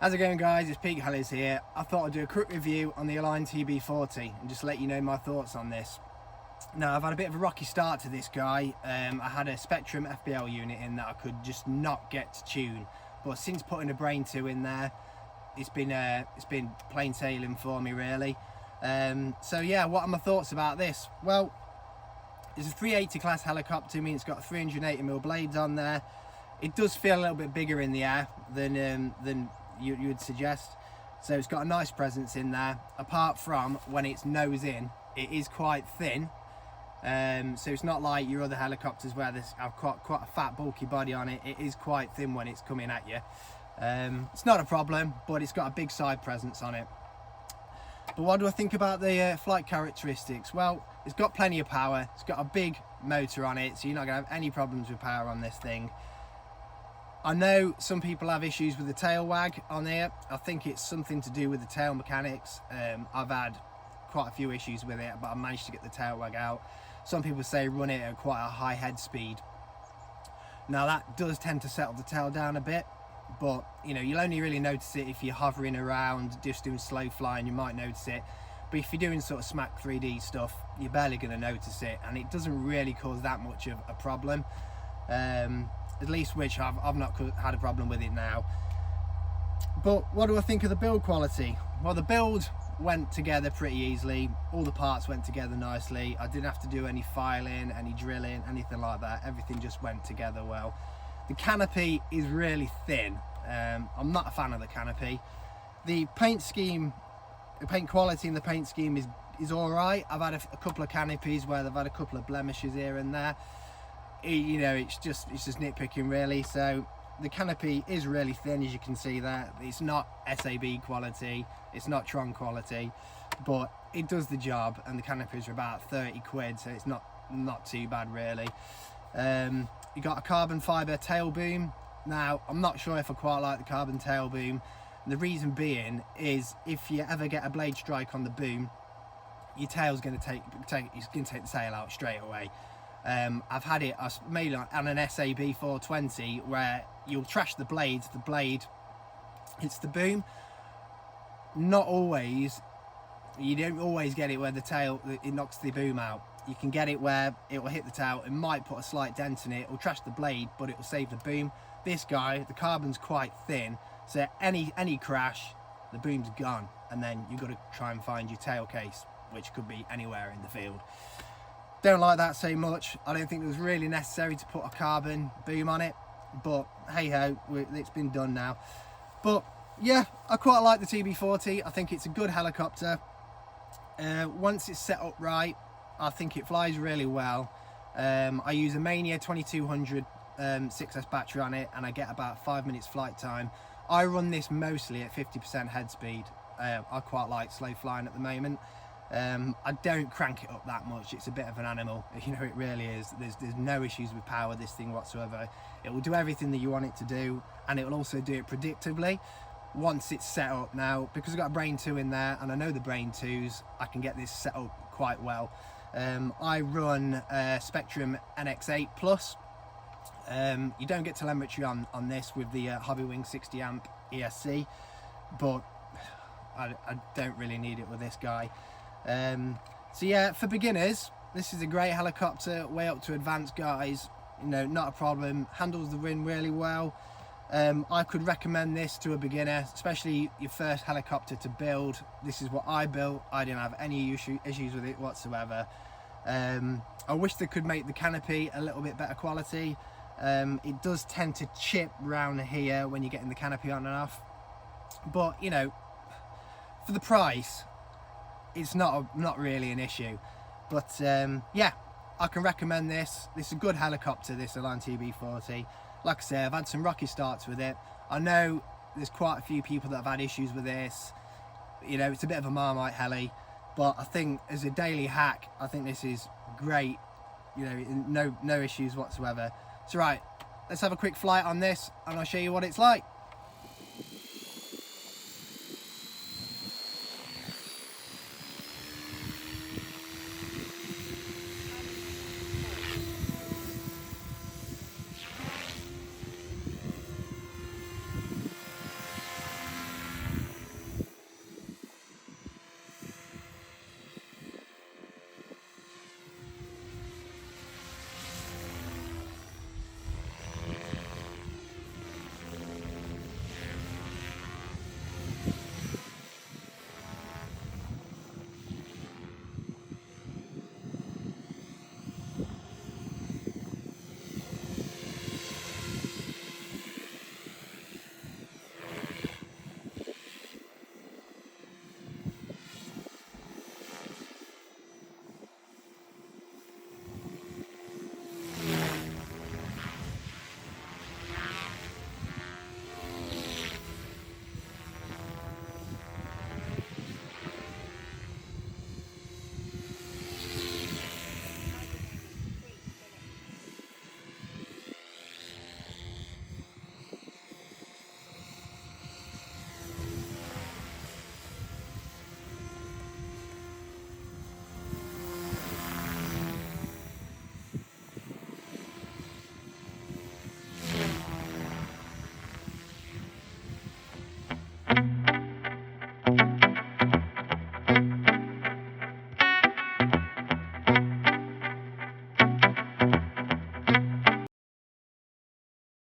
How's it going, guys? It's Rc Heli here. I thought I'd do a quick review on the Align tb40 and just let you know my thoughts on this. Now, I've had a bit of a rocky start to this guy. I had a Spectrum FBL unit in that I could just not get to tune, but since putting a Brain 2 in there, it's been plain sailing for me, really. So yeah, what are my thoughts about this? Well, it's a 380 class helicopter. I mean, it's got 380mm blades on there. It does feel a little bit bigger in the air than you would suggest, so it's got a nice presence in there. Apart from when it's nose in, it is quite thin, so it's not like your other helicopters where there's quite a fat bulky body on it. It is quite thin when it's coming at you. It's not a problem, but it's got a big side presence on it. But what do I think about the flight characteristics? Well, it's got plenty of power. It's got a big motor on it, so you're not going to have any problems with power on this thing. I know some people have issues with the tail wag on here. I think it's something to do with the tail mechanics. I've had quite a few issues with it, but I managed to get the tail wag out. Some people say run it at quite a high head speed. Now that does tend to settle the tail down a bit, but you know, you'll only really notice it if you're hovering around, just doing slow flying, you might notice it. But if you're doing sort of smack 3D stuff, you're barely going to notice it, and it doesn't really cause that much of a problem. At least which I've not had a problem with it now. But what do I think of the build quality? Well, the build went together pretty easily. All the parts went together nicely. I didn't have to do any filing, any drilling, anything like that. Everything just went together well. The canopy is really thin. I'm not a fan of the canopy. The paint scheme, the paint quality in the paint scheme is all right. I've had a couple of canopies where they've had a couple of blemishes here and there. You know, it's just nitpicking, really. So the canopy is really thin, as you can see there. It's not SAB quality, it's not Tron quality, but it does the job, and the canopies are about 30 quid, so it's not too bad, really. You got a carbon fibre tail boom. Now, I'm not sure if I quite like the carbon tail boom. The reason being is if you ever get a blade strike on the boom, your tail's going to take the sail out straight away. I've had it made on an SAB 420 where you'll trash the blade hits the boom. Not always, you don't always get it where the tail, it knocks the boom out. You can get it where it will hit the tail, it might put a slight dent in it, it'll trash the blade, but it will save the boom. This guy, the carbon's quite thin, so any crash, the boom's gone, and then you've got to try and find your tail case, which could be anywhere in the field. Don't like that so much. I don't think it was really necessary to put a carbon boom on it, but hey ho, it's been done now. But yeah, I quite like the tb40. I think it's a good helicopter. Once it's set up right, I think it flies really well. I use a Mania 2200 6S battery on it, and I get about 5 minutes flight time. I run this mostly at 50% head speed. I quite like slow flying at the moment. I don't crank it up that much. It's a bit of an animal, you know, it really is. There's no issues with power, this thing whatsoever. It will do everything that you want it to do, and it will also do it predictably once it's set up. Now, because I've got a Brain 2 in there, and I know the Brain 2s, I can get this set up quite well. I run Spectrum NX8 Plus. You don't get telemetry on this with the Hobbywing 60 amp ESC, but I don't really need it with this guy. So yeah, for beginners, this is a great helicopter. Way up to advanced guys, you know, not a problem. Handles the wind really well. I could recommend this to a beginner, especially your first helicopter to build. This is what I built. I didn't have any issues with it whatsoever. I wish they could make the canopy a little bit better quality. It does tend to chip round here when you're getting the canopy on and off, but you know, for the price, it's not really an issue. But yeah, I can recommend this. This is a good helicopter, this Align tb40. Like I say, I've had some rocky starts with it. I know there's quite a few people that have had issues with this. You know, it's a bit of a Marmite heli, but I think as a daily hack, I think this is great. You know, no issues whatsoever. So right, let's have a quick flight on this, and I'll show you what it's like.